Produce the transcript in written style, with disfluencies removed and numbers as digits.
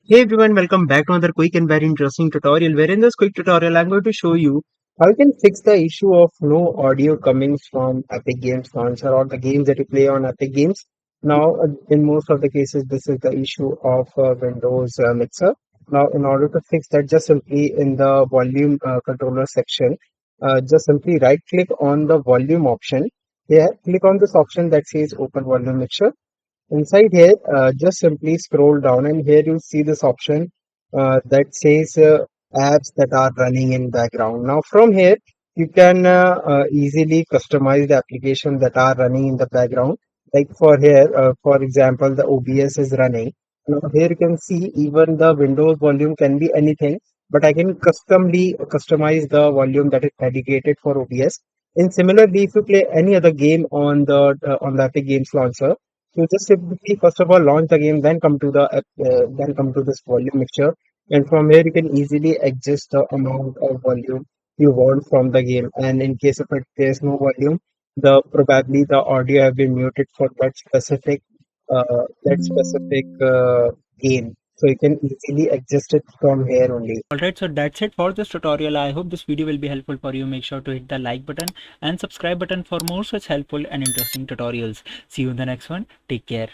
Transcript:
Hey everyone, welcome back to another quick and very interesting tutorial where in this quick tutorial I'm going to show you how you can fix the issue of no audio coming from Epic Games launcher or the games that you play on Epic Games. Now, in most of the cases, this is the issue of Windows Mixer. Now, in order to fix that, just simply in the volume controller section, just simply right click on the volume option. Here, click on this option that says Open Volume Mixer. Inside here, just simply scroll down and here you see this option that says apps that are running in background. Now from here, you can easily customize the application that are running in the background. Like for here, for example, the OBS is running. Now here you can see even the Windows volume can be anything, but I can customize the volume that is dedicated for OBS. And similarly, if you play any other game on the Epic Games launcher, you just simply first of all launch the game, then come to then come to this volume mixture, and from here you can easily adjust the amount of volume you want from the game. And in case if there's no volume, the probably the audio have been muted for that specific game. So you can easily adjust it from here only. Alright, so that's it for this tutorial. I hope this video will be helpful for you. Make sure to hit the like button and subscribe button for more such helpful and interesting tutorials. See you in the next one. Take care.